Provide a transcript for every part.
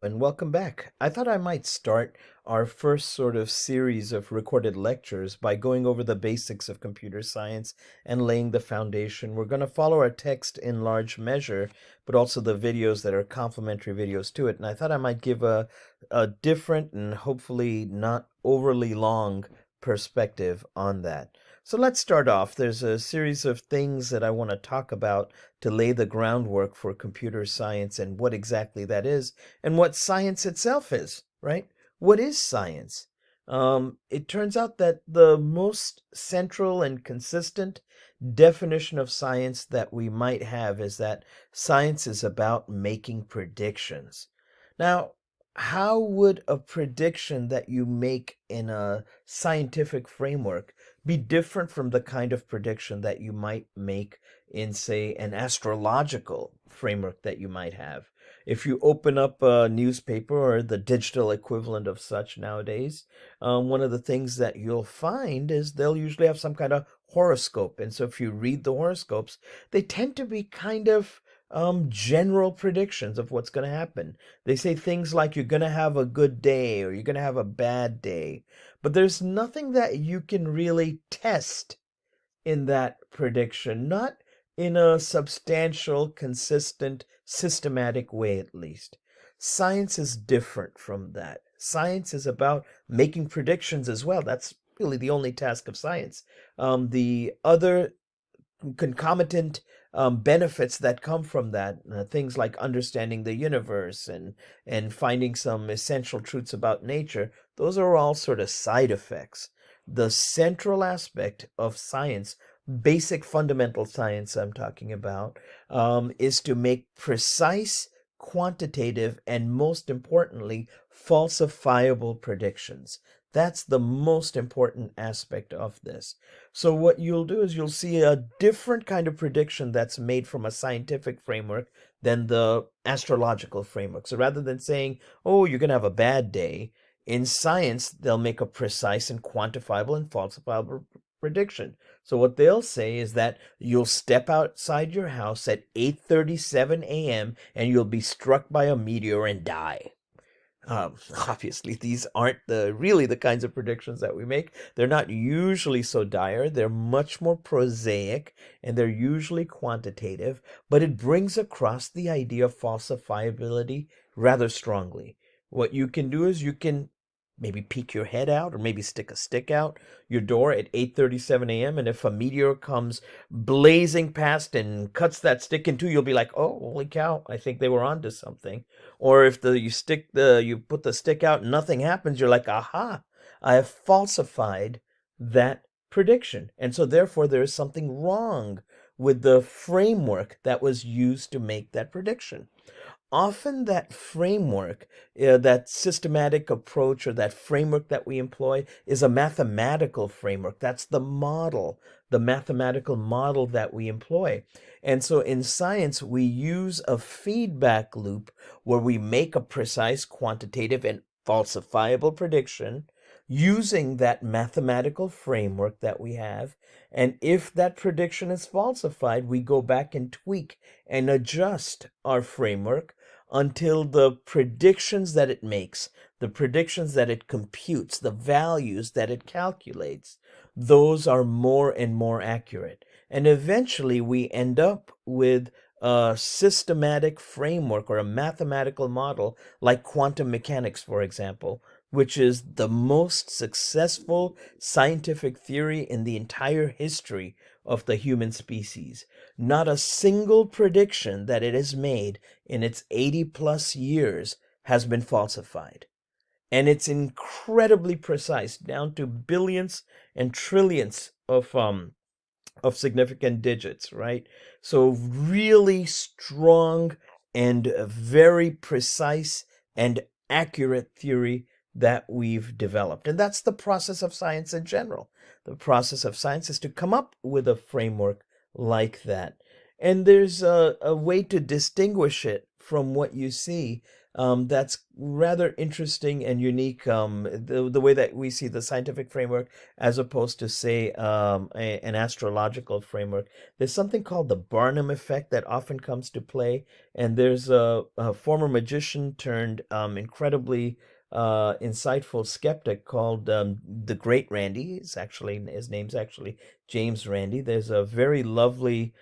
And welcome back. I thought I might start our first sort of series of recorded lectures by going over the basics of computer science and laying the foundation. We're going to follow our text in large measure, but also the videos that are complementary videos to it. And I thought I might give a different and hopefully not overly long perspective on that. So let's start off. There's a series of things that I want to talk about to lay the groundwork for computer science and what exactly that is and what science itself is, right? What is science? It turns out that the most central and consistent definition of science that we might have is that science is about making predictions. Now, how would a prediction that you make in a scientific framework be different from the kind of prediction that you might make in, say, an astrological framework that you might have? If you open up a newspaper or the digital equivalent of such nowadays, one of the things that you'll find is they'll usually have some kind of horoscope. And so if you read the horoscopes, they tend to be kind of general predictions of what's going to happen. They say things like you're going to have a good day or you're going to have a bad day, but there's nothing that you can really test in that prediction, not in a substantial, consistent, systematic way, at least. Science is different from that. Science is about making predictions as well. That's really the only task of science. The other concomitant benefits that come from that, things like understanding the universe and finding some essential truths about nature, those are all sort of side effects. The central aspect of science, basic fundamental science I'm talking about, is to make precise, quantitative, and most importantly, falsifiable predictions. That's the most important aspect of this. So what you'll do is you'll see a different kind of prediction that's made from a scientific framework than the astrological framework. So rather than saying, oh, you're going to have a bad day, in science, they'll make a precise and quantifiable and falsifiable prediction. So what they'll say is that you'll step outside your house at 8:37 a.m. and you'll be struck by a meteor and die. Obviously, these aren't really the kinds of predictions that we make. They're not usually so dire. They're much more prosaic and they're usually quantitative, but it brings across the idea of falsifiability rather strongly. What you can do is you can maybe peek your head out or maybe stick a stick out your door at 8:37 a.m. and if a meteor comes blazing past and cuts that stick in two, you'll be like, "Oh, holy cow, I think they were onto something." Or if you put the stick out and nothing happens, you're like, "Aha, I have falsified that prediction." And so therefore there is something wrong with the framework that was used to make that prediction. Often that framework, that systematic approach or that framework that we employ is a mathematical framework. That's the mathematical model that we employ. And so in science, we use a feedback loop where we make a precise quantitative and falsifiable prediction using that mathematical framework that we have. And if that prediction is falsified, we go back and tweak and adjust our framework until the predictions that it makes, the predictions that it computes, the values that it calculates, those are more and more accurate. And eventually we end up with a systematic framework or a mathematical model like quantum mechanics, for example, which is the most successful scientific theory in the entire history of the human species. Not a single prediction that it has made in its 80 plus years has been falsified. And it's incredibly precise, down to billions and trillions of significant digits, right? So really strong and very precise and accurate theory that we've developed. And that's the process of science in general. The process of science is to come up with a framework like that. And there's a way to distinguish it from what you see that's rather interesting and unique. The way that we see the scientific framework as opposed to, say, an astrological framework. There's something called the Barnum effect that often comes to play, and there's a former magician turned incredibly insightful skeptic called the Great Randy. His name's actually James Randi. There's a very lovely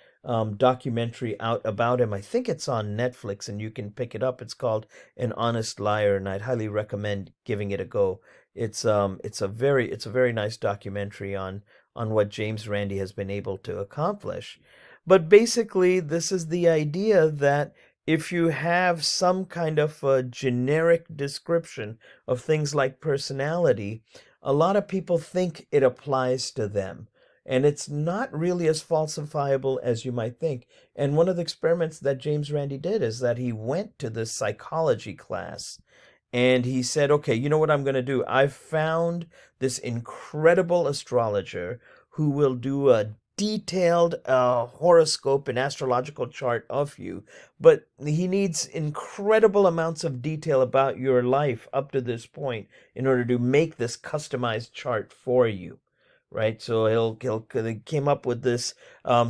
documentary out about him. I think it's on Netflix, and you can pick it up. It's called An Honest Liar, and I'd highly recommend giving it a go. It's a very nice documentary on what James Randi has been able to accomplish. But basically, this is the idea that if you have some kind of a generic description of things like personality, a lot of people think it applies to them. And it's not really as falsifiable as you might think. And one of the experiments that James Randi did is that he went to this psychology class and he said, okay, you know what I'm going to do? I've found this incredible astrologer who will do a detailed horoscope and astrological chart of you, but he needs incredible amounts of detail about your life up to this point in order to make this customized chart for you. Right, so he came up with this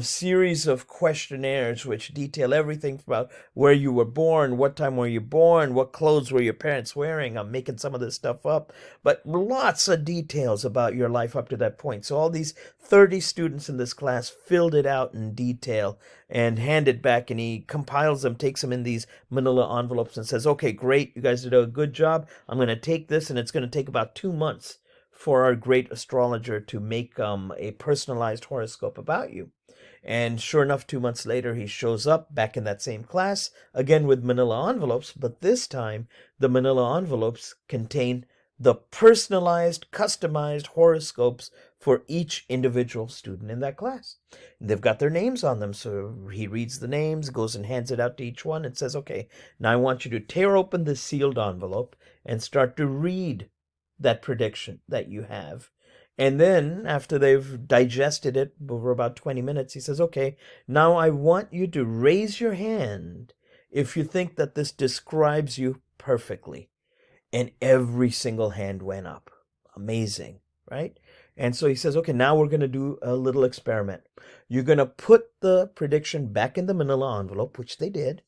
series of questionnaires which detail everything about where you were born, what time were you born, what clothes were your parents wearing. I'm making some of this stuff up, but lots of details about your life up to that point. So all these 30 students in this class filled it out in detail and hand it back, and he compiles them, takes them in these manila envelopes and says, okay, great, you guys did a good job. I'm going to take this, and it's going to take about 2 months for our great astrologer to make a personalized horoscope about you. And sure enough, 2 months later, he shows up back in that same class, again with manila envelopes, but this time the manila envelopes contain the personalized, customized horoscopes for each individual student in that class. They've got their names on them, so he reads the names, goes and hands it out to each one, and says, okay, now I want you to tear open the sealed envelope and start to read that prediction that you have. And then, after they've digested it over about 20 minutes, he says, okay, now I want you to raise your hand if you think that this describes you perfectly. And every single hand went up. Amazing, right? And so he says, okay, now we're going to do a little experiment. You're going to put the prediction back in the manila envelope, which they did,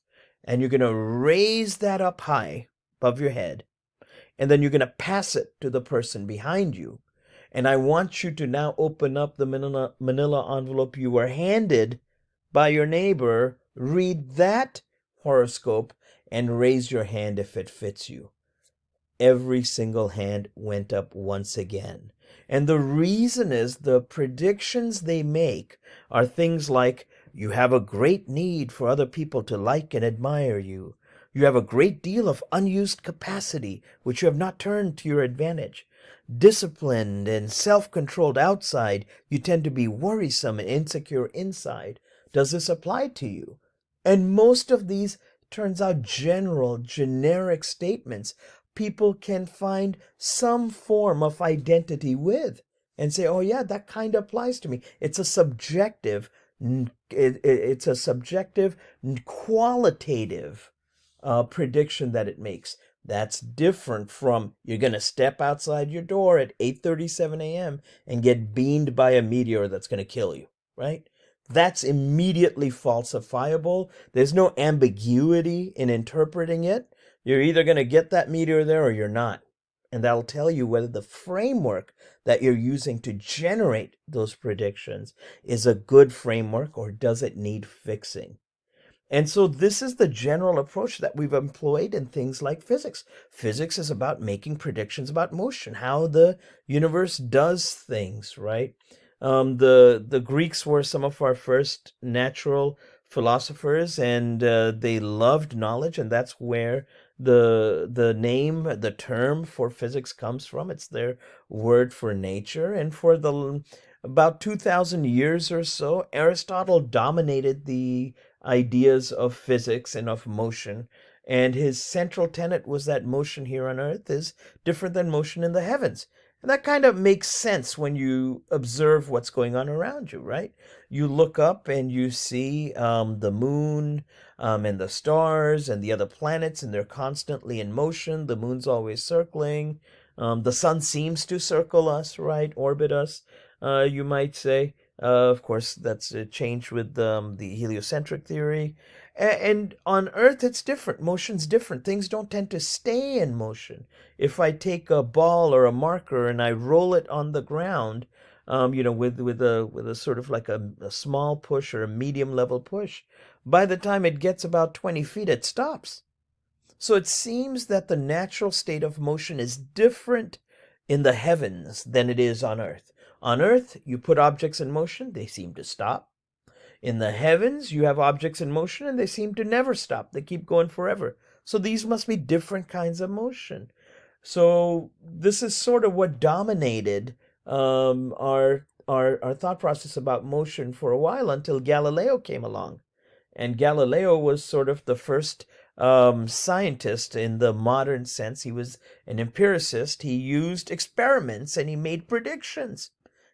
and you're going to raise that up high above your head, and then you're going to pass it to the person behind you. And I want you to now open up the manila envelope you were handed by your neighbor, read that horoscope, and raise your hand if it fits you. Every single hand went up once again. And the reason is the predictions they make are things like, you have a great need for other people to like and admire you. You have a great deal of unused capacity, which you have not turned to your advantage. Disciplined and self-controlled outside, you tend to be worrisome and insecure inside. Does this apply to you? And most of these turns out general, generic statements people can find some form of identity with and say, oh yeah, that kind of applies to me. It's a subjective, it's a subjective, qualitative prediction that it makes. That's different from you're going to step outside your door at 8:37 a.m. and get beamed by a meteor that's going to kill you, right? That's immediately falsifiable. There's no ambiguity in interpreting it. You're either going to get that meteor there or you're not. And that'll tell you whether the framework that you're using to generate those predictions is a good framework or does it need fixing. And so this is the general approach that we've employed in things like physics. Physics is about making predictions about motion, how the universe does things, right? The Greeks were some of our first natural philosophers, and they loved knowledge, and that's where the name, the term for physics comes from. It's their word for nature. And for the about 2,000 years or so, Aristotle dominated the ideas of physics and of motion. And his central tenet was that motion here on Earth is different than motion in the heavens. And that kind of makes sense when you observe what's going on around you, right? You look up and you see the moon and the stars and the other planets, and they're constantly in motion. The moon's always circling. The sun seems to circle us, right? Orbit us, you might say. Of course, that's changed with the heliocentric theory. And on Earth, it's different. Motion's different. Things don't tend to stay in motion. If I take a ball or a marker and I roll it on the ground, with a sort of like a small push or a medium level push, by the time it gets about 20 feet, it stops. So it seems that the natural state of motion is different in the heavens than it is on Earth. On Earth, you put objects in motion, they seem to stop. In the heavens, you have objects in motion and they seem to never stop. They keep going forever. So these must be different kinds of motion. So this is sort of what dominated our thought process about motion for a while until Galileo came along. And Galileo was sort of the first scientist in the modern sense. He was an empiricist. He used experiments and he made predictions.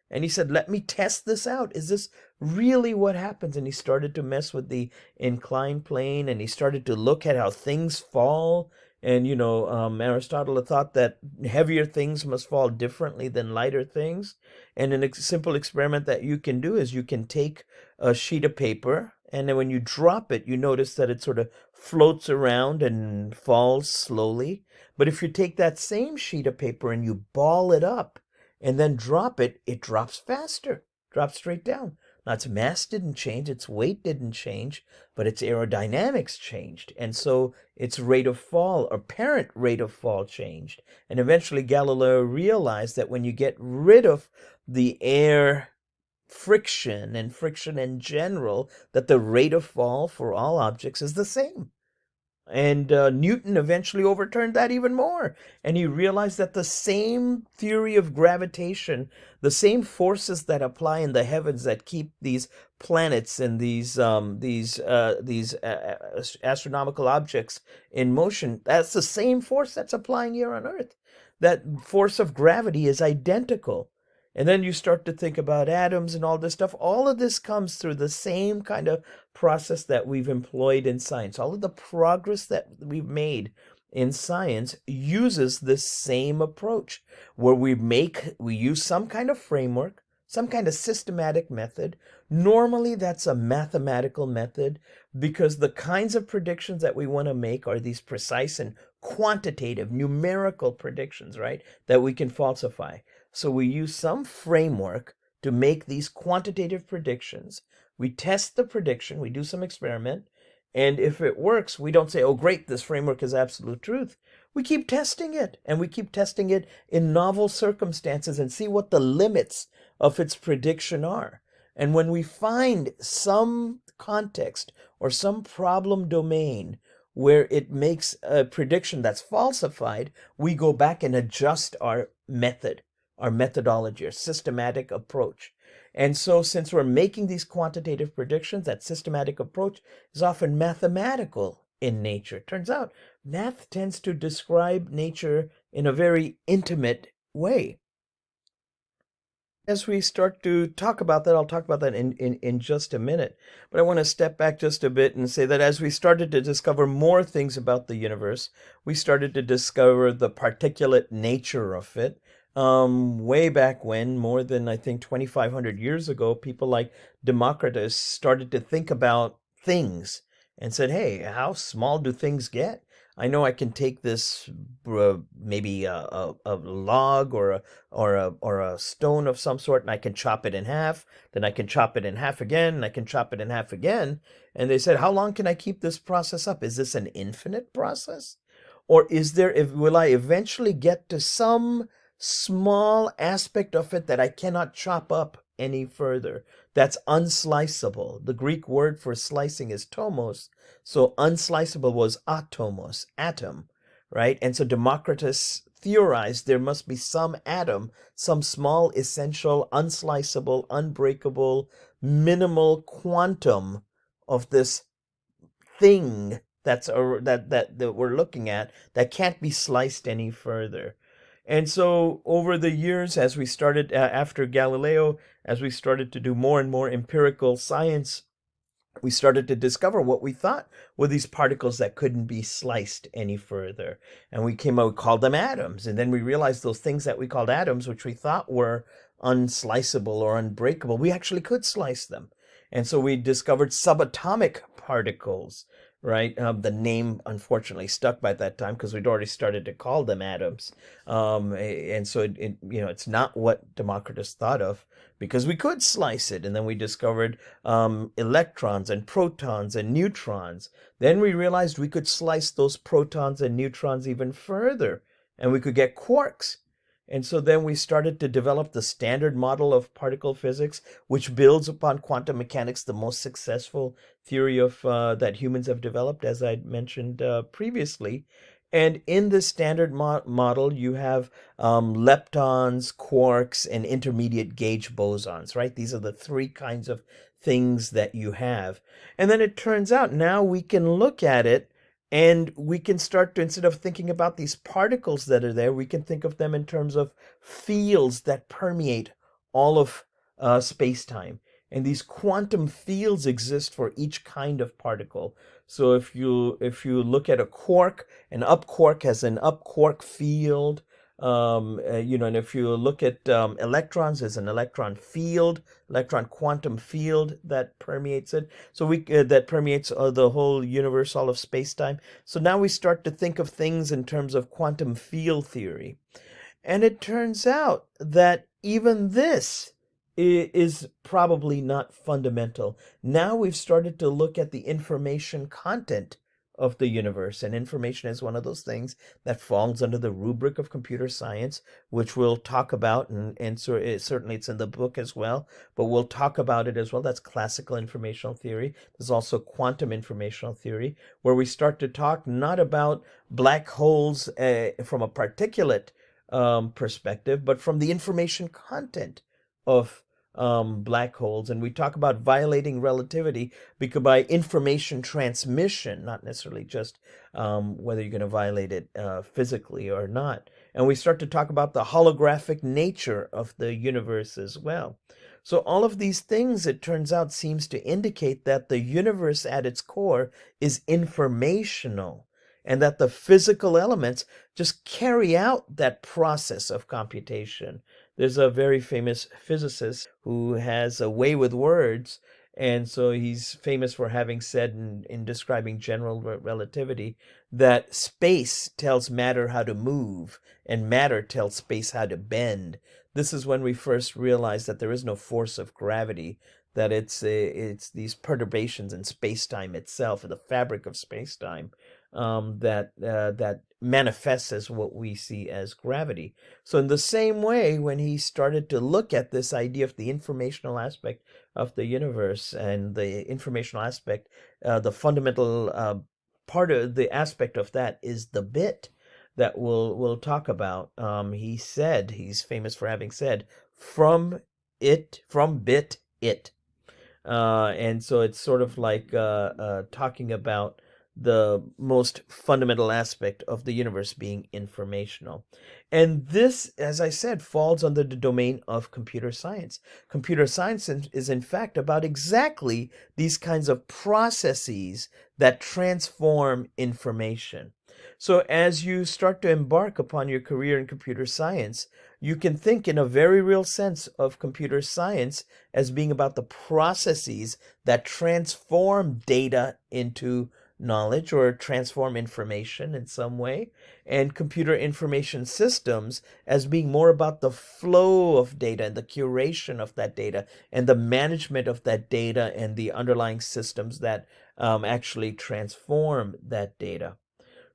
And he said, let me test this out. Is this really what happens? And he started to mess with the inclined plane and he started to look at how things fall. And, Aristotle had thought that heavier things must fall differently than lighter things. And a simple experiment that you can do is you can take a sheet of paper, and then when you drop it, you notice that it sort of floats around and falls slowly. But if you take that same sheet of paper and you ball it up, and then drop it, it drops faster, drops straight down. Now, its mass didn't change, its weight didn't change, but its aerodynamics changed. And so its rate of fall, apparent rate of fall, changed. And eventually Galileo realized that when you get rid of the air friction and friction in general, that the rate of fall for all objects is the same. And Newton eventually overturned that even more. And he realized that the same theory of gravitation, the same forces that apply in the heavens that keep these planets and these astronomical objects in motion, that's the same force that's applying here on Earth. That force of gravity is identical. And then you start to think about atoms and all this stuff. All of this comes through the same kind of process that we've employed in science. All of the progress that we've made in science uses this same approach where we use some kind of framework, some kind of systematic method. Normally that's a mathematical method because the kinds of predictions that we want to make are these precise and quantitative numerical predictions, right? That we can falsify. So we use some framework to make these quantitative predictions. We test the prediction, we do some experiment, and if it works, we don't say, oh, great, this framework is absolute truth. We keep testing it, and we keep testing it in novel circumstances and see what the limits of its prediction are. And when we find some context or some problem domain where it makes a prediction that's falsified, we go back and adjust our method, our methodology, our systematic approach. And so since we're making these quantitative predictions, that systematic approach is often mathematical in nature. Turns out math tends to describe nature in a very intimate way. As we start to talk about that, I'll talk about that in just a minute. But I want to step back just a bit and say that as we started to discover more things about the universe, we started to discover the particulate nature of it. Way back when, more than I think 2,500 years ago, people like Democritus started to think about things and said, hey, how small do things get? I know I can take this maybe a log or a stone of some sort, and I can chop it in half. Then I can chop it in half again, and I can chop it in half again. And they said, how long can I keep this process up? Is this an infinite process, or will I eventually get to some small aspect of it that I cannot chop up any further? That's unsliceable. The Greek word for slicing is tomos. So unsliceable was atomos, atom, right? And so Democritus theorized there must be some atom, some small, essential, unsliceable, unbreakable, minimal quantum of this thing that we're looking at that can't be sliced any further. And so over the years, as we started, after Galileo, as we started to do more and more empirical science, we started to discover what we thought were these particles that couldn't be sliced any further. And we came out, we called them atoms. And then we realized those things that we called atoms, which we thought were unsliceable or unbreakable, we actually could slice them. And so we discovered subatomic particles, right? The name unfortunately stuck by that time because we'd already started to call them atoms. And so it's not what Democritus thought of, because we could slice it. And then we discovered electrons and protons and neutrons. Then we realized we could slice those protons and neutrons even further, and we could get quarks. And so then we started to develop the standard model of particle physics, which builds upon quantum mechanics, the most successful theory of that humans have developed, as I mentioned previously. And in the standard model, you have leptons, quarks, and intermediate gauge bosons, right? These are the three kinds of things that you have. And then it turns out now we can look at it and we can start to, instead of thinking about these particles that are there, we can think of them in terms of fields that permeate all of space-time. And these quantum fields exist for each kind of particle. So if you look at a quark, an up quark has an up quark field. And if you look at electrons, there's an electron field, electron quantum field that permeates it. So that permeates the whole universe, all of space-time. So now we start to think of things in terms of quantum field theory. And it turns out that even this is probably not fundamental. Now we've started to look at the information content of the universe, and information is one of those things that falls under the rubric of computer science, which we'll talk about, and so certainly it's in the book as well, but we'll talk about it as well. That's classical informational theory. There's also quantum informational theory, where we start to talk not about black holes from a particulate perspective, but from the information content of black holes. And we talk about violating relativity because by information transmission, not necessarily just whether you're going to violate it physically or not. And we start to talk about the holographic nature of the universe as well. So all of these things, it turns out, seems to indicate that the universe at its core is informational, and that the physical elements just carry out that process of computation. There's a very famous physicist who has a way with words, and so he's famous for having said in describing general relativity that space tells matter how to move, and matter tells space how to bend. This is when we first realized that there is no force of gravity, that it's these perturbations in space-time itself, in the fabric of space-time, that manifests as what we see as gravity. So in the same way, when he started to look at this idea of the informational aspect of the universe, and the informational aspect, the fundamental part of the aspect of that is the bit that we'll talk about. He said, he's famous for having said, from bit it. And so it's sort of like talking about the most fundamental aspect of the universe being informational. And this, as I said, falls under the domain of computer science. Computer science is in fact about exactly these kinds of processes that transform information. So as you start to embark upon your career in computer science, you can think in a very real sense of computer science as being about the processes that transform data into knowledge, or transform information in some way, and computer information systems as being more about the flow of data and the curation of that data and the management of that data and the underlying systems that actually transform that data.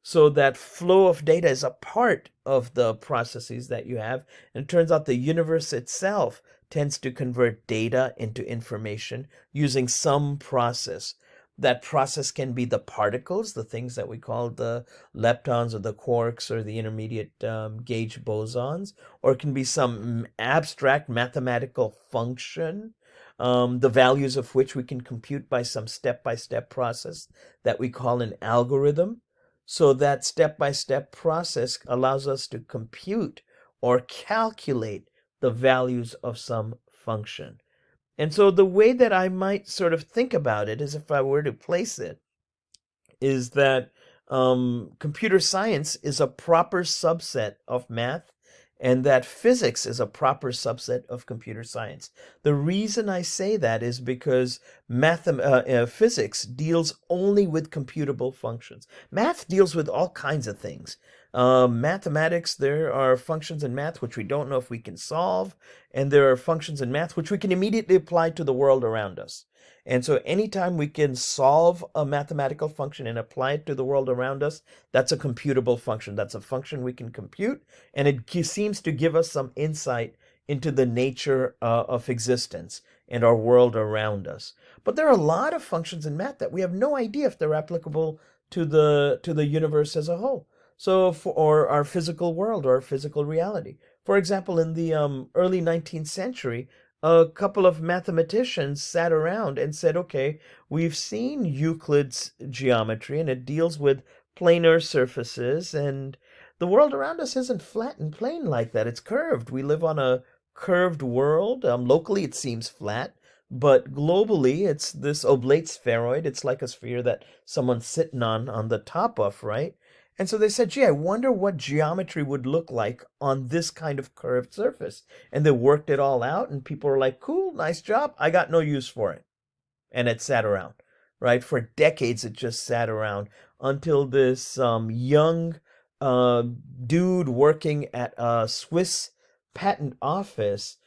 So that flow of data is a part of the processes that you have. And it turns out the universe itself tends to convert data into information using some process. That process can be the particles, the things that we call the leptons or the quarks or the intermediate gauge bosons, or it can be some abstract mathematical function, the values of which we can compute by some step-by-step process that we call an algorithm. So that step-by-step process allows us to compute or calculate the values of some function. And so the way that I might sort of think about it is, if I were to place it, is that computer science is a proper subset of math, and that physics is a proper subset of computer science. The reason I say that is because physics deals only with computable functions. Math deals with all kinds of things. Mathematics, there are functions in math which we don't know if we can solve, and there are functions in math which we can immediately apply to the world around us. And so anytime we can solve a mathematical function and apply it to the world around us, that's a computable function. That's a function we can compute, and it seems to give us some insight into the nature of existence and our world around us. But there are a lot of functions in math that we have no idea if they're applicable to the universe as a whole. So or our physical world or our physical reality. For example, in the early 19th century, a couple of mathematicians sat around and said, okay, we've seen Euclid's geometry and it deals with planar surfaces, and the world around us isn't flat and plane like that. It's curved. We live on a curved world. Locally, it seems flat, but globally, it's this oblate spheroid. It's like a sphere that someone's sitting on the top of, right? And so they said, gee, I wonder what geometry would look like on this kind of curved surface. And they worked it all out, and people were like, cool, nice job. I got no use for it. And it sat around, right? For decades, it just sat around until this young uh, dude working at a Swiss patent office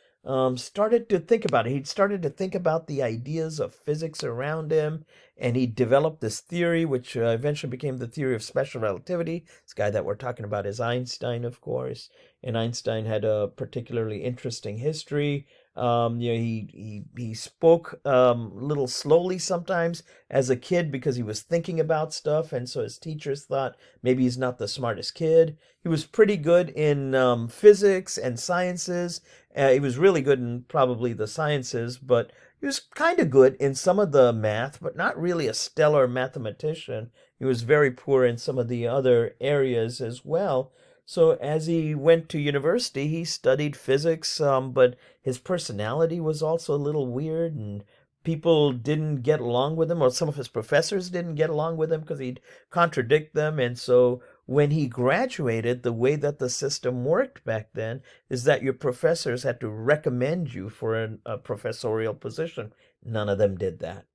started to think about it. He started to think about the ideas of physics around him, and he developed this theory, which eventually became the theory of special relativity. This guy that we're talking about is Einstein, of course, and Einstein had a particularly interesting history. He spoke a little slowly sometimes as a kid because he was thinking about stuff, and so his teachers thought maybe he's not the smartest kid. He was pretty good in physics and sciences. He was really good in probably the sciences, but he was kind of good in some of the math, but not really a stellar mathematician. He was very poor in some of the other areas as well. So as he went to university, he studied physics, but his personality was also a little weird, and people didn't get along with him, or some of his professors didn't get along with him because he'd contradict them. And so when he graduated, the way that the system worked back then is that your professors had to recommend you for a professorial position. None of them did that.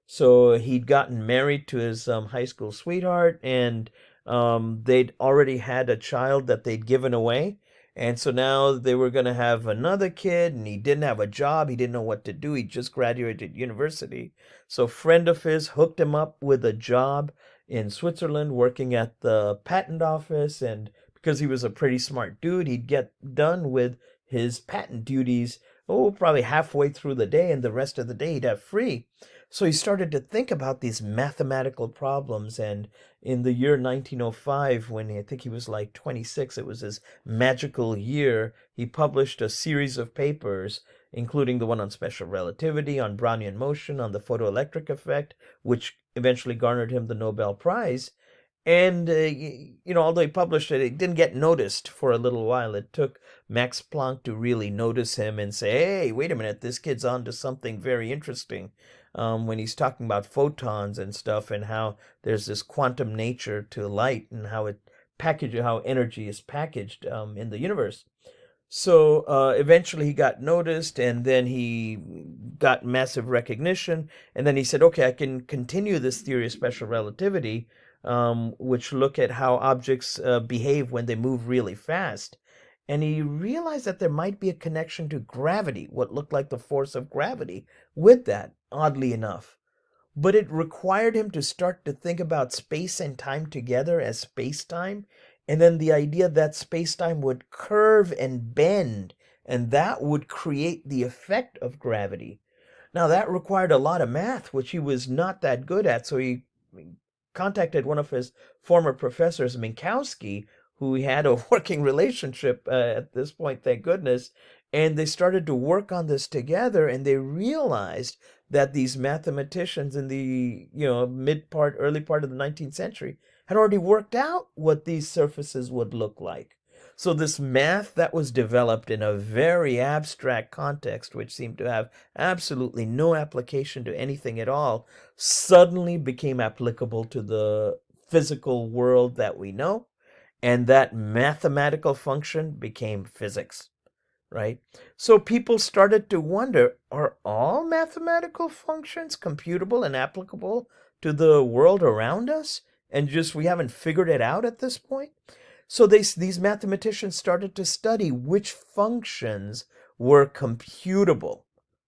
So he'd gotten married to his high school sweetheart, and they'd already had a child that they'd given away. And so now they were going to have another kid, and he didn't have a job. He didn't know what to do. He just graduated university. So a friend of his hooked him up with a job in Switzerland working at the patent office. And because he was a pretty smart dude, he'd get done with his patent duties, probably halfway through the day, and the rest of the day he'd have free. So he started to think about these mathematical problems, and in the year 1905, when I think he was like 26, it was his magical year, he published a series of papers, including the one on special relativity, on Brownian motion, on the photoelectric effect, which eventually garnered him the Nobel Prize. And, although he published it, it didn't get noticed for a little while. It took Max Planck to really notice him and say, hey, wait a minute, this kid's on to something very interesting. When he's talking about photons and stuff, and how there's this quantum nature to light, and how energy is packaged in the universe. So eventually he got noticed, and then he got massive recognition. And then he said, okay, I can continue this theory of special relativity, which look at how objects behave when they move really fast. And he realized that there might be a connection to gravity, what looked like the force of gravity, with that, oddly enough. But it required him to start to think about space and time together as space-time, and then the idea that space-time would curve and bend, and that would create the effect of gravity. Now, that required a lot of math, which he was not that good at, so he contacted one of his former professors, Minkowski, who he had a working relationship at this point, thank goodness, and they started to work on this together, and they realized that these mathematicians in the early part of the 19th century had already worked out what these surfaces would look like. So this math that was developed in a very abstract context, which seemed to have absolutely no application to anything at all, suddenly became applicable to the physical world that we know, and that mathematical function became physics, right? So people started to wonder, are all mathematical functions computable and applicable to the world around us? And just we haven't figured it out at this point? So these mathematicians started to study which functions were computable,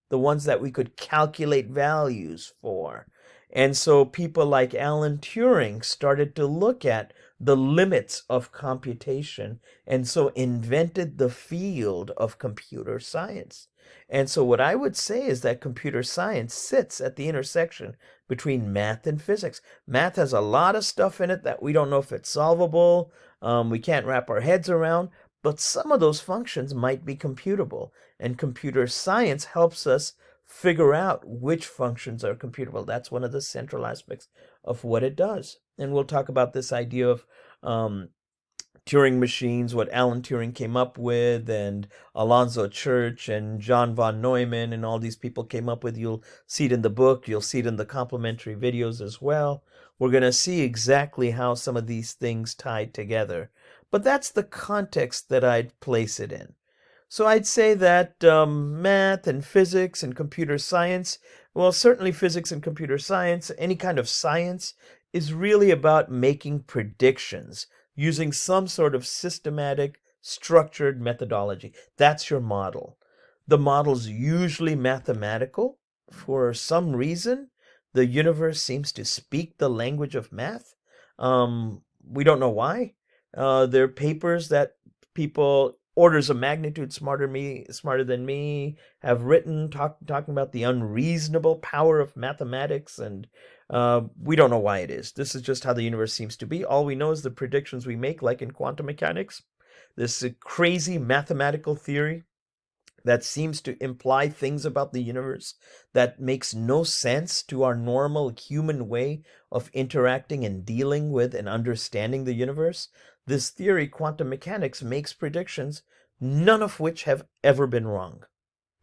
the ones that we could calculate values for. And so people like Alan Turing started to look at the limits of computation and so invented the field of computer science. And so what I would say is that computer science sits at the intersection between math and physics. Math has a lot of stuff in it that we don't know if it's solvable, we can't wrap our heads around, but some of those functions might be computable. And computer science helps us figure out which functions are computable. That's one of the central aspects of what it does. And we'll talk about this idea of Turing machines, what Alan Turing came up with, and Alonzo Church and John von Neumann and all these people came up with. You'll see it in the book. You'll see it in the complementary videos as well. We're going to see exactly how some of these things tie together. But that's the context that I'd place it in. So I'd say that math and physics and computer science, well, certainly physics and computer science, any kind of science, is really about making predictions using some sort of systematic, structured methodology. That's your model. The model's usually mathematical. For some reason, the universe seems to speak the language of math. We don't know why. There are papers that people orders of magnitude smarter than me have written talking about the unreasonable power of mathematics, and we don't know why it is. This is just how the universe seems to be. All we know is the predictions we make, like in quantum mechanics, this crazy mathematical theory that seems to imply things about the universe that makes no sense to our normal human way of interacting and dealing with and understanding the universe. This theory, quantum mechanics, makes predictions, none of which have ever been wrong.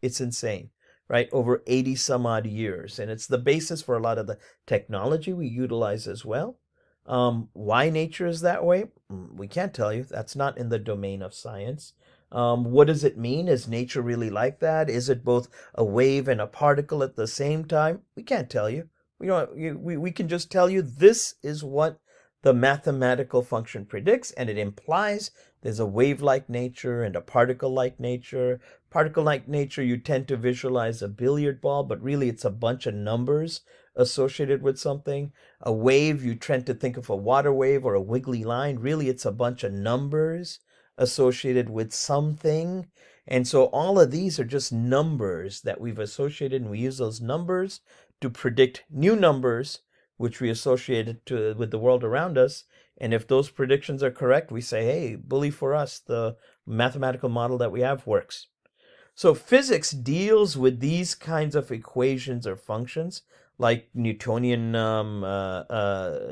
It's insane, right? Over 80 some odd years. And it's the basis for a lot of the technology we utilize as well. Why nature is that way? We can't tell you. That's not in the domain of science. What does it mean? Is nature really like that? Is it both a wave and a particle at the same time? We can't tell you. We can just tell you this is what the mathematical function predicts, and it implies there's a wave-like nature and a particle-like nature. Particle-like nature, you tend to visualize a billiard ball, but really it's a bunch of numbers associated with something. A wave, you tend to think of a water wave or a wiggly line. Really, it's a bunch of numbers associated with something. And so all of these are just numbers that we've associated, and we use those numbers to predict new numbers, which we associated with the world around us. And if those predictions are correct, we say, hey, bully for us, the mathematical model that we have works. So physics deals with these kinds of equations or functions, like Newtonian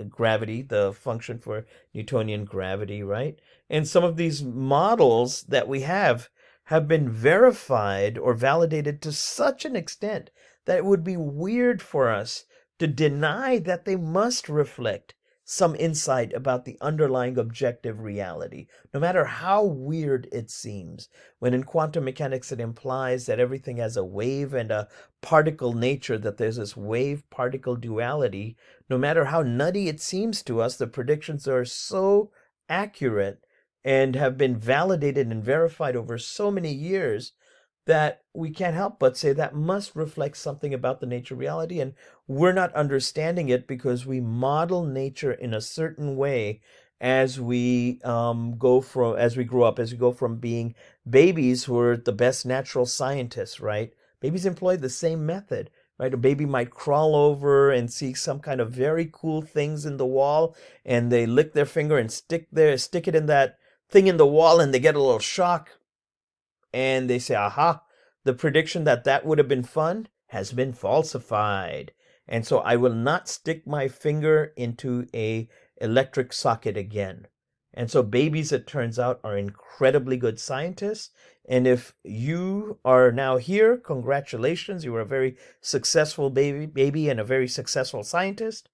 gravity, the function for Newtonian gravity, right? And some of these models that we have been verified or validated to such an extent that it would be weird for us to deny that they must reflect some insight about the underlying objective reality, no matter how weird it seems. When in quantum mechanics it implies that everything has a wave and a particle nature, that there's this wave-particle duality, no matter how nutty it seems to us, the predictions are so accurate and have been validated and verified over so many years that we can't help but say that must reflect something about the nature of reality, and we're not understanding it because we model nature in a certain way as we as we grow up, as we go from being babies who are the best natural scientists, right? Babies employ the same method, right? A baby might crawl over and see some kind of very cool things in the wall, and they lick their finger and stick it in that thing in the wall, and they get a little shock, and they say, aha, the prediction that that would have been fun has been falsified. And so I will not stick my finger into a electric socket again. And so babies, it turns out, are incredibly good scientists. And if you are now here, congratulations, you were a very successful baby and a very successful scientist.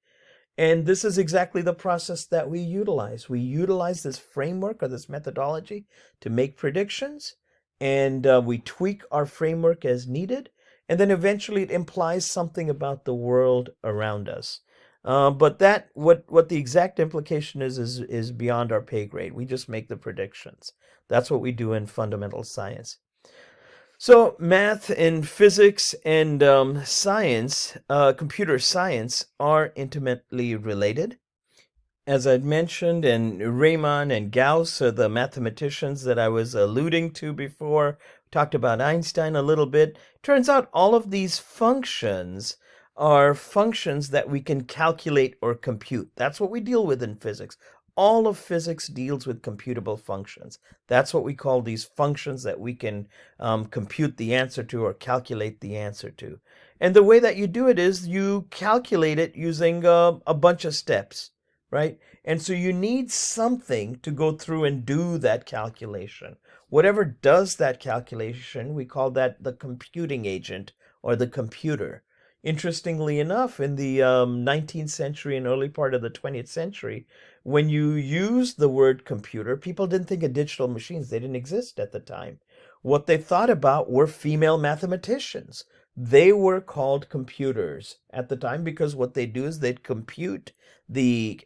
And this is exactly the process that we utilize. We utilize this framework or this methodology to make predictions, and we tweak our framework as needed, and then eventually it implies something about the world around us. But that what the exact implication is beyond our pay grade. We just make the predictions. That's what we do in fundamental science. So math and physics and science, computer science, are intimately related. As I'd mentioned, and Riemann and Gauss are the mathematicians that I was alluding to before. Talked about Einstein a little bit. Turns out all of these functions are functions that we can calculate or compute. That's what we deal with in physics. All of physics deals with computable functions. That's what we call these functions that we can compute the answer to or calculate the answer to. And the way that you do it is you calculate it using a bunch of steps, right? And so you need something to go through and do that calculation. Whatever does that calculation, we call that the computing agent or the computer. Interestingly enough, in the 19th century and early part of the 20th century, when you used the word computer, people didn't think of digital machines. They didn't exist at the time. What they thought about were female mathematicians. They were called computers at the time because what they do is they'd compute the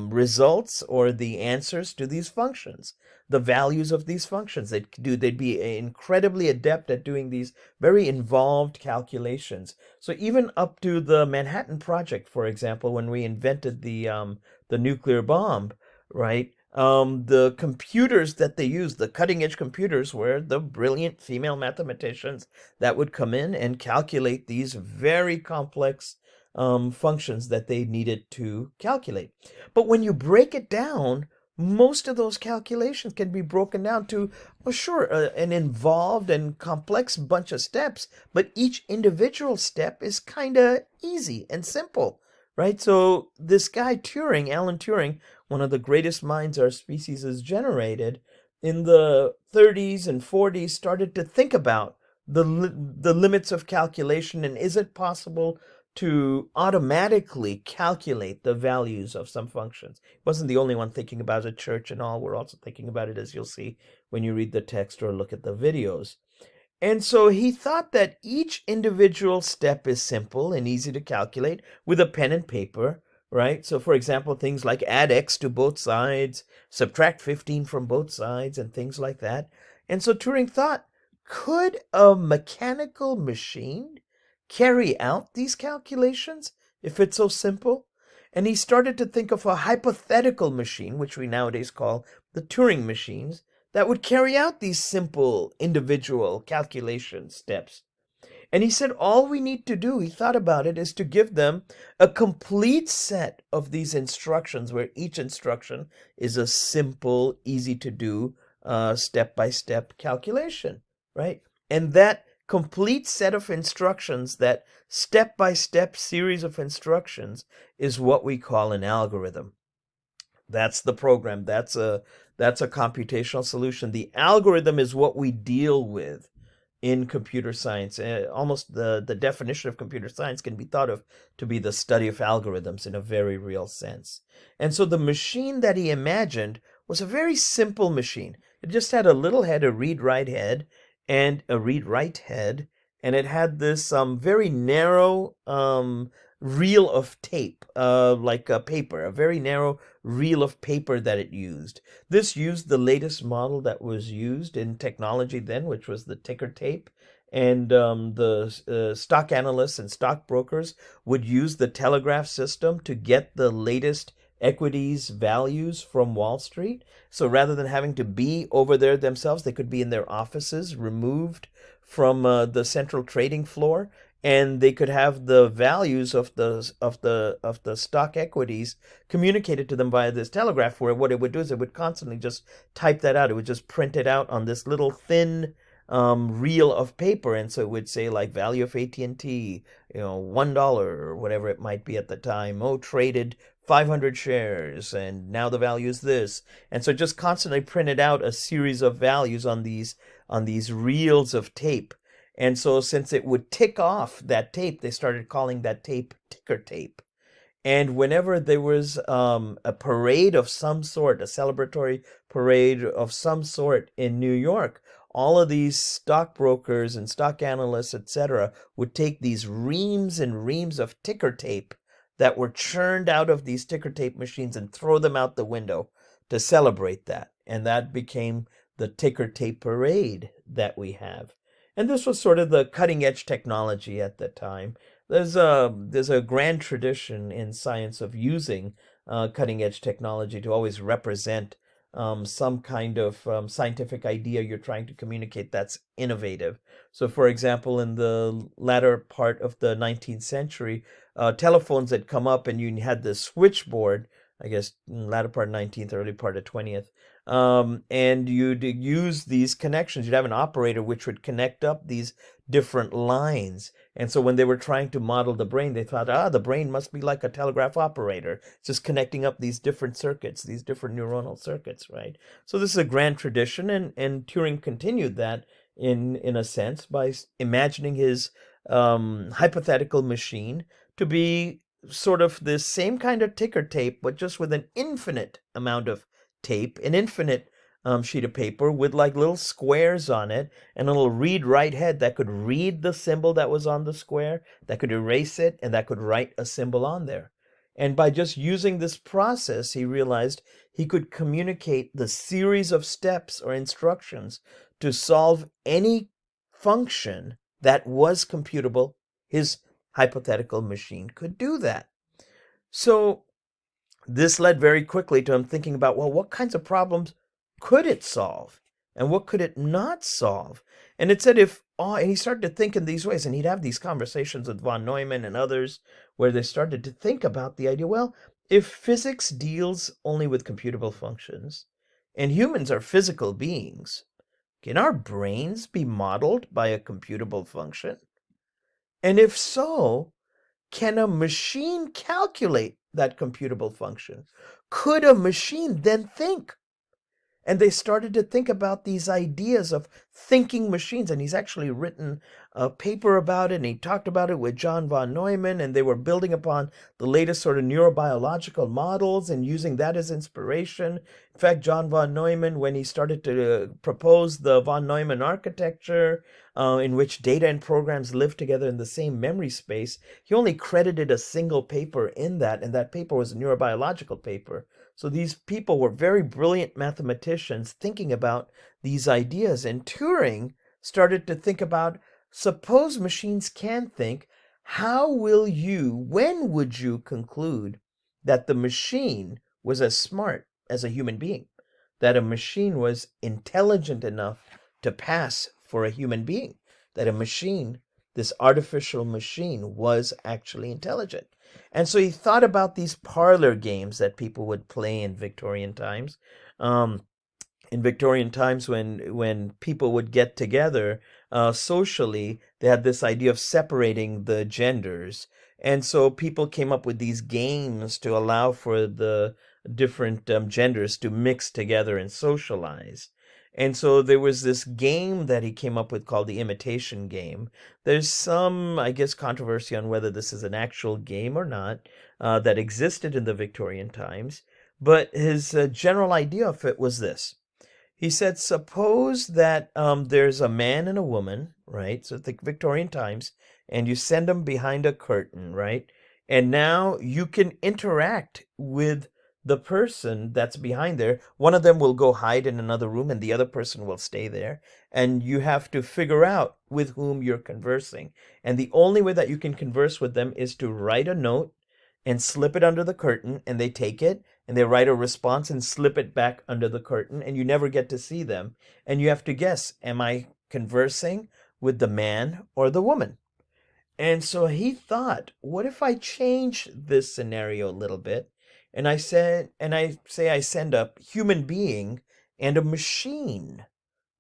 results or the answers to these functions, the values of these functions. They'd be incredibly adept at doing these very involved calculations. So even up to the Manhattan Project, for example, when we invented the nuclear bomb, right? The computers that they used, the cutting edge computers, were the brilliant female mathematicians that would come in and calculate these very complex functions that they needed to calculate. But when you break it down, most of those calculations can be broken down to, well, sure, an involved and complex bunch of steps, but each individual step is kind of easy and simple, right? So this guy Turing, Alan Turing, one of the greatest minds our species has generated, in the 30s and 40s started to think about the limits of calculation, and is it possible to automatically calculate the values of some functions. He wasn't the only one thinking about it. Church and all were also thinking about it, as you'll see when you read the text or look at the videos. And so he thought that each individual step is simple and easy to calculate with a pen and paper, right? So, for example, things like add x to both sides, subtract 15 from both sides, and things like that. And so Turing thought, could a mechanical machine carry out these calculations if it's so simple? And he started to think of a hypothetical machine, which we nowadays call the Turing machines, that would carry out these simple individual calculation steps. And he said, all we need to do, he thought about it, is to give them a complete set of these instructions where each instruction is a simple, easy to do, step-by-step calculation, right? And that complete set of instructions, that step-by-step series of instructions, is what we call an algorithm. That's the program. That's a computational solution. The algorithm is what we deal with in computer science. Almost the definition of computer science can be thought of to be the study of algorithms in a very real sense. And so the machine that he imagined was a very simple machine. It just had a little head, a read-write head, and a read-write head, and it had this very narrow reel of tape, like a paper, a very narrow reel of paper that it used. This used the latest model that was used in technology then, which was the ticker tape. And the stock analysts and stockbrokers would use the telegraph system to get the latest equities values from Wall Street. So rather than having to be over there themselves, they could be in their offices, removed from the central trading floor, and they could have the values of the stock equities communicated to them via this telegraph, where what it would do is it would constantly just type that out. It would just print it out on this little thin reel of paper, and so it would say like value of AT&T, $1 or whatever it might be at the time. Traded 500 shares, and now the value is this. And so just constantly printed out a series of values on these reels of tape. And so since it would tick off that tape, they started calling that tape ticker tape. And whenever there was a parade of some sort, a celebratory parade of some sort in New York, all of these stockbrokers and stock analysts, etc., would take these reams and reams of ticker tape that were churned out of these ticker tape machines and throw them out the window to celebrate that. And that became the ticker tape parade that we have. And this was sort of the cutting edge technology at the time. There's a grand tradition in science of using cutting edge technology to always represent some kind of scientific idea you're trying to communicate that's innovative. So, for example, in the latter part of the 19th century, telephones had come up and you had the switchboard, I guess, latter part of 19th, early part of 20th. And you'd use these connections. You'd have an operator which would connect up these different lines. And so when they were trying to model the brain, they thought, the brain must be like a telegraph operator, just connecting up these different circuits, these different neuronal circuits, right? So this is a grand tradition, and Turing continued that in a sense by imagining his hypothetical machine to be sort of the same kind of ticker tape, but just with an infinite amount of tape, an infinite sheet of paper with like little squares on it and a little read write head that could read the symbol that was on the square, that could erase it, and that could write a symbol on there. And by just using this process, he realized he could communicate the series of steps or instructions to solve any function that was computable. His hypothetical machine could do that. So this led very quickly to him thinking about, well, what kinds of problems could it solve? And what could it not solve? And it said and he started to think in these ways, and he'd have these conversations with von Neumann and others where they started to think about the idea, well, if physics deals only with computable functions, and humans are physical beings, can our brains be modeled by a computable function? And if so, can a machine calculate that computable function? Could a machine then think? And they started to think about these ideas of thinking machines. And he's actually written a paper about it, and he talked about it with John von Neumann, and they were building upon the latest sort of neurobiological models and using that as inspiration. In fact, John von Neumann, when he started to propose the von Neumann architecture, in which data and programs live together in the same memory space, he only credited a single paper in that, and that paper was a neurobiological paper. So these people were very brilliant mathematicians thinking about these ideas. And Turing started to think about, suppose machines can think, when would you conclude that the machine was as smart as a human being? That a machine was intelligent enough to pass for a human being? That a machine, this artificial machine, was actually intelligent? And so he thought about these parlor games that people would play in Victorian times. In Victorian times, when people would get together socially, they had this idea of separating the genders. And so people came up with these games to allow for the different genders to mix together and socialize. And so there was this game that he came up with called the imitation game. There's some, I guess, controversy on whether this is an actual game or not that existed in the Victorian times. But his general idea of it was this. He said, suppose that there's a man and a woman, right? So think Victorian times, and you send them behind a curtain, right? And now you can interact with the person that's behind there. One of them will go hide in another room and the other person will stay there. And you have to figure out with whom you're conversing. And the only way that you can converse with them is to write a note and slip it under the curtain, and they take it and they write a response and slip it back under the curtain, and you never get to see them. And you have to guess, am I conversing with the man or the woman? And so he thought, what if I change this scenario a little bit? And I say I send a human being and a machine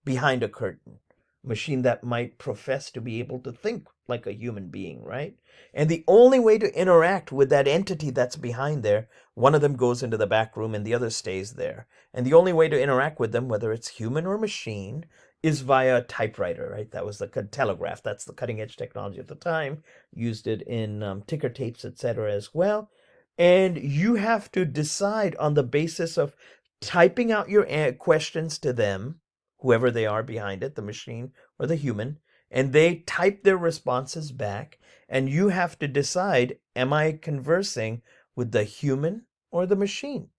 behind a curtain. machine that might profess to be able to think like a human being, right? And the only way to interact with that entity that's behind there, one of them goes into the back room and the other stays there. And the only way to interact with them, whether it's human or machine, is via typewriter, right? That was the telegraph. That's the cutting edge technology at the time. Used it in ticker tapes, etc., as well. And you have to decide on the basis of typing out your questions to them, whoever they are behind it, the machine or the human, and they type their responses back. And you have to decide, am I conversing with the human or the machine?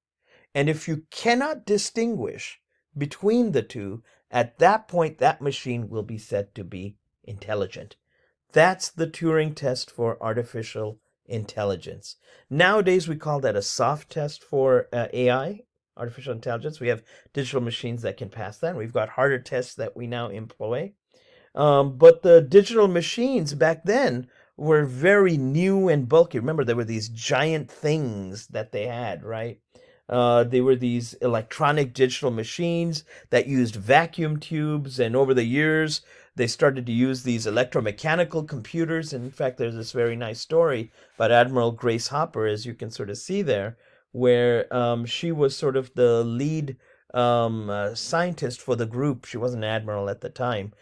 And if you cannot distinguish between the two, at that point, that machine will be said to be intelligent. That's the Turing test for artificial intelligence. Nowadays, we call that a soft test for AI, artificial intelligence. We have digital machines that can pass that. We've got harder tests that we now employ. But the digital machines back then were very new and bulky. Remember, there were these giant things that they had, right? They were these electronic digital machines that used vacuum tubes, and over the years, they started to use these electromechanical computers. And in fact, there's this very nice story about Admiral Grace Hopper, as you can sort of see there, where she was sort of the lead scientist for the group. She wasn't an admiral at the time.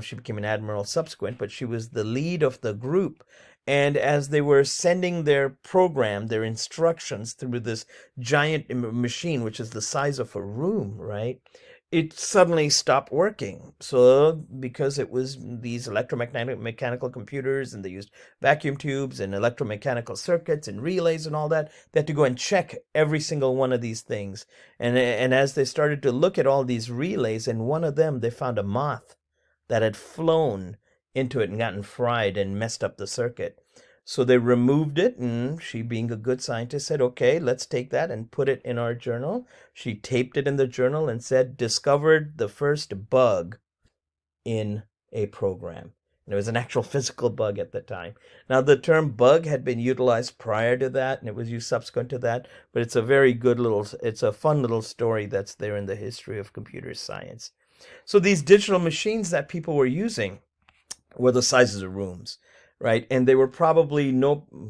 She became an admiral subsequent, but she was the lead of the group. And as they were sending their program, their instructions through this giant machine, which is the size of a room, right? It suddenly stopped working. So, because it was these electromagnetic mechanical computers, and they used vacuum tubes and electromechanical circuits and relays and all that, they had to go and check every single one of these things. And as they started to look at all these relays, in one of them, they found a moth that had flown into it and gotten fried and messed up the circuit. So they removed it, and she, being a good scientist, said, okay, let's take that and put it in our journal. She taped it in the journal and said, discovered the first bug in a program. And it was an actual physical bug at the time. Now, the term bug had been utilized prior to that, and it was used subsequent to that, but it's a very good little, it's a fun little story that's there in the history of computer science. So these digital machines that people were using were the sizes of rooms, right? And they were probably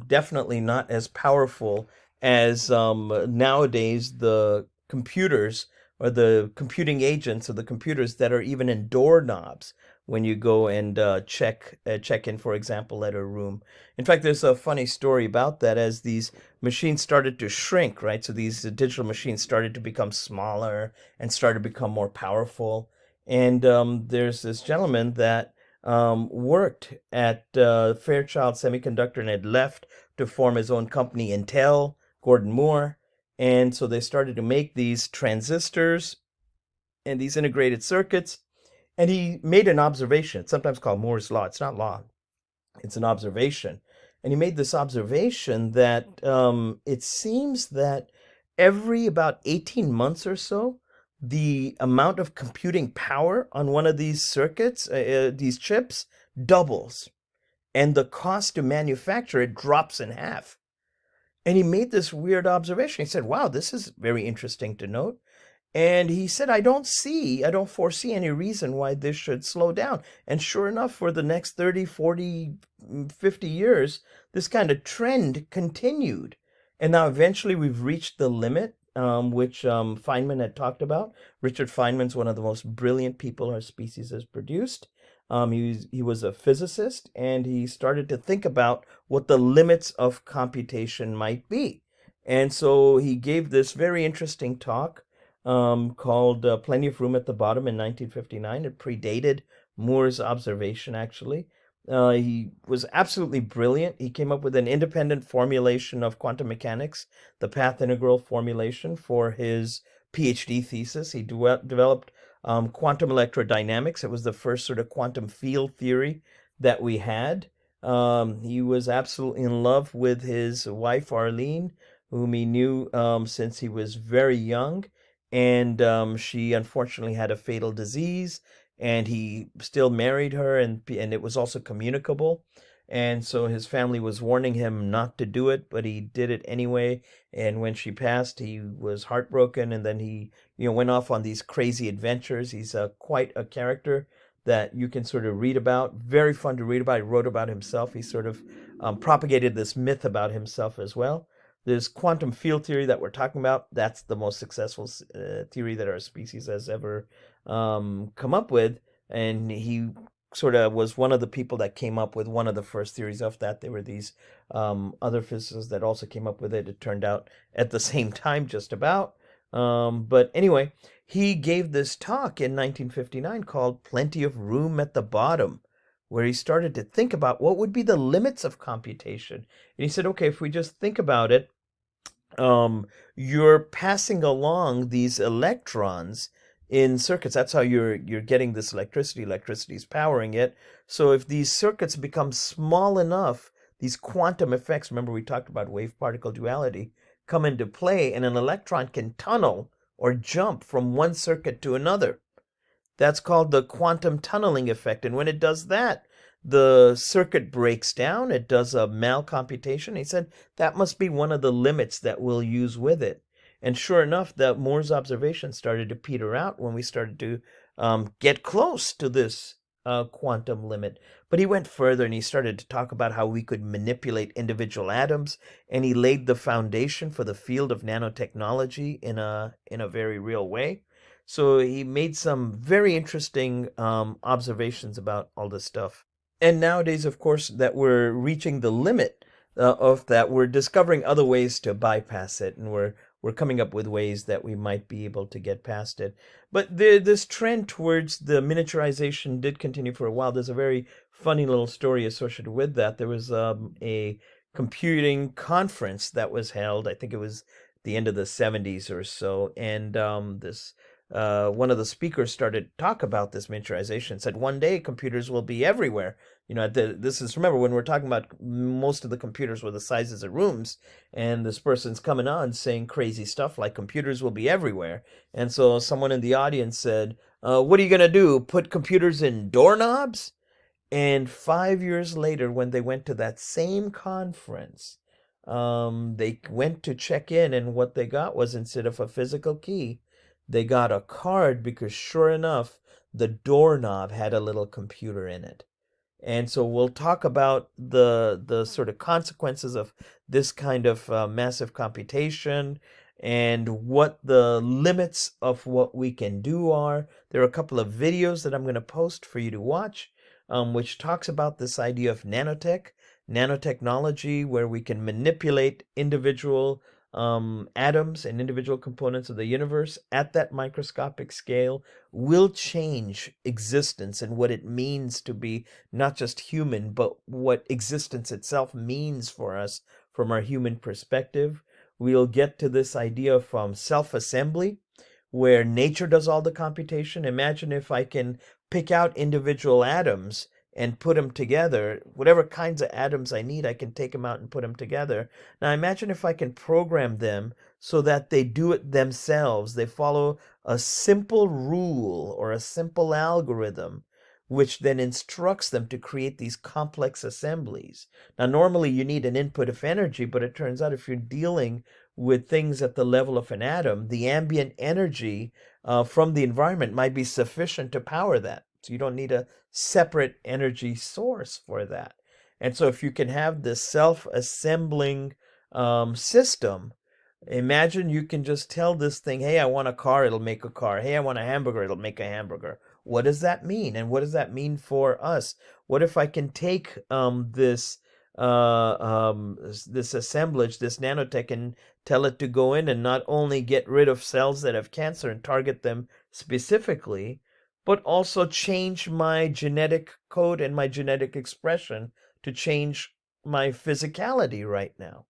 definitely not as powerful as nowadays the computers or the computing agents or the computers that are even in doorknobs when you go and check in, for example, at a room. In fact, there's a funny story about that. As these machines started to shrink, right? So these digital machines started to become smaller and started to become more powerful. And there's this gentleman that worked at Fairchild Semiconductor and had left to form his own company, Intel, Gordon Moore. And so they started to make these transistors and these integrated circuits. And he made an observation. It's sometimes called Moore's Law. It's not law, it's an observation. And he made this observation that it seems that every about 18 months or so, the amount of computing power on one of these circuits, these chips, doubles. And the cost to manufacture it drops in half. And he made this weird observation. He said, wow, this is very interesting to note. And he said, I don't foresee any reason why this should slow down. And sure enough, for the next 30, 40, 50 years, this kind of trend continued. And now eventually we've reached the limit, which Feynman had talked about. Richard Feynman's one of the most brilliant people our species has produced. He was a physicist, and he started to think about what the limits of computation might be. And so he gave this very interesting talk called Plenty of Room at the Bottom in 1959. It predated Moore's observation, actually. He was absolutely brilliant. He came up with an independent formulation of quantum mechanics, the path integral formulation, for his PhD thesis. He developed quantum electrodynamics. It was the first sort of quantum field theory that we had. He was absolutely in love with his wife, Arlene, whom he knew since he was very young. And she unfortunately had a fatal disease, and he still married her, and it was also communicable. And so his family was warning him not to do it, but he did it anyway. And when she passed, he was heartbroken, and then he went off on these crazy adventures. He's quite a character. that you can sort of read about. Very fun to read about. He wrote about himself. He sort of propagated this myth about himself as well. There's quantum field theory that we're talking about. That's the most successful theory that our species has ever come up with. And he sort of was one of the people that came up with one of the first theories of that. There were these other physicists that also came up with it. It turned out at the same time, just about. But anyway, he gave this talk in 1959 called Plenty of Room at the Bottom, where he started to think about what would be the limits of computation. And he said, okay, if we just think about it, um, you're passing along these electrons in circuits. That's how you're getting this electricity. Electricity is powering it. So if these circuits become small enough, these quantum effects, remember we talked about wave-particle duality, come into play, and an electron can tunnel or jump from one circuit to another. That's called the quantum tunneling effect. And when it does that, the circuit breaks down. It does a malcomputation. He said that must be one of the limits that we'll use with it. And sure enough, that Moore's observation started to peter out when we started to get close to this quantum limit. But he went further and he started to talk about how we could manipulate individual atoms, and he laid the foundation for the field of nanotechnology in a very real way. So he made some very interesting observations about all this stuff. And nowadays, of course, that we're reaching the limit of that, we're discovering other ways to bypass it, and we're coming up with ways that we might be able to get past it. But this trend towards the miniaturization did continue for a while. There's a very funny little story associated with that. There was a computing conference that was held. I think it was the end of the 70s or so, and this one of the speakers started to talk about this miniaturization. Said one day computers will be everywhere. You know, this is, remember, when we're talking about most of the computers were the sizes of rooms, and this person's coming on saying crazy stuff like computers will be everywhere. And so someone in the audience said, "What are you gonna do? Put computers in doorknobs?" And 5 years later, when they went to that same conference, they went to check in, and what they got was, instead of a physical key, they got a card, because sure enough, the doorknob had a little computer in it. And so we'll talk about the sort of consequences of this kind of massive computation and what the limits of what we can do are. There are a couple of videos that I'm going to post for you to watch, which talks about this idea of nanotechnology, where we can manipulate individual atoms and individual components of the universe at that microscopic scale, will change existence and what it means to be not just human, but what existence itself means for us from our human perspective. We'll get to this idea from self-assembly, where nature does all the computation. Imagine if I can pick out individual atoms and put them together. Whatever kinds of atoms I need, I can take them out and put them together. Now imagine if I can program them so that they do it themselves. They follow a simple rule or a simple algorithm, which then instructs them to create these complex assemblies. Now normally you need an input of energy, but it turns out if you're dealing with things at the level of an atom, the ambient energy from the environment might be sufficient to power that. So you don't need a separate energy source for that. And so if you can have this self-assembling system, imagine you can just tell this thing, hey, I want a car, it'll make a car. Hey, I want a hamburger, it'll make a hamburger. What does that mean? And what does that mean for us? What if I can take this assemblage, this nanotech, and tell it to go in and not only get rid of cells that have cancer and target them specifically, but also change my genetic code and my genetic expression to change my physicality right now?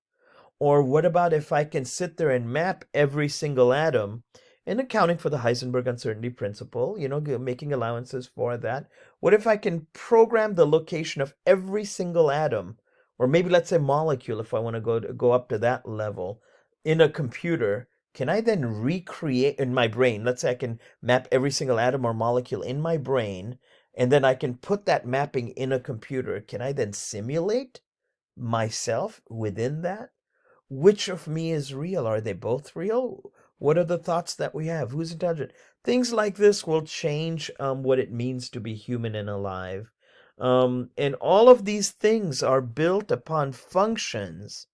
Or what about if I can sit there and map every single atom, and accounting for the Heisenberg uncertainty principle, making allowances for that? What if I can program the location of every single atom, or maybe let's say molecule, if I want to go up to that level, in a computer? Can I then recreate in my brain? Let's say I can map every single atom or molecule in my brain, and then I can put that mapping in a computer. Can I then simulate myself within that? Which of me is real? Are they both real? What are the thoughts that we have? Who's intelligent? Things like this will change what it means to be human and alive. And all of these things are built upon functions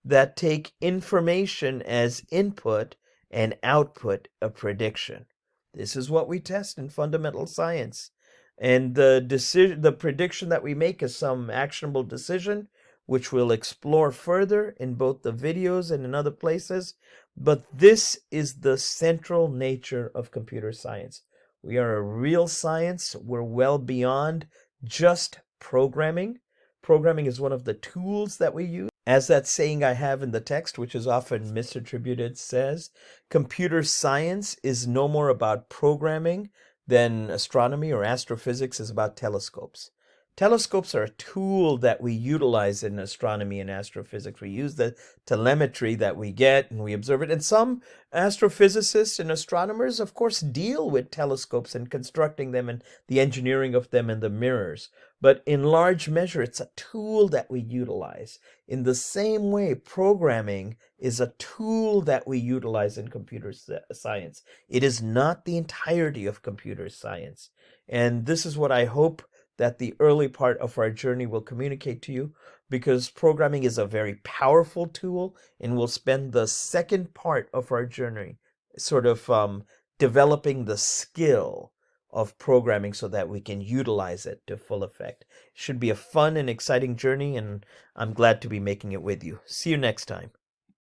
that take information as input and output a prediction. This is what we test in fundamental science. And the prediction that we make is some actionable decision, which we'll explore further in both the videos and in other places. But this is the central nature of computer science. We are a real science. We're well beyond just programming. Programming is one of the tools that we use. As that saying I have in the text, which is often misattributed, says, computer science is no more about programming than astronomy or astrophysics is about telescopes. Telescopes are a tool that we utilize in astronomy and astrophysics. We use the telemetry that we get and we observe it. And some astrophysicists and astronomers, of course, deal with telescopes and constructing them and the engineering of them and the mirrors. But in large measure, it's a tool that we utilize. In the same way, programming is a tool that we utilize in computer science. It is not the entirety of computer science. And this is what I hope that the early part of our journey will communicate to you, because programming is a very powerful tool, and we'll spend the second part of our journey sort of developing the skill of programming so that we can utilize it to full effect. It should be a fun and exciting journey, and I'm glad to be making it with you. See you next time.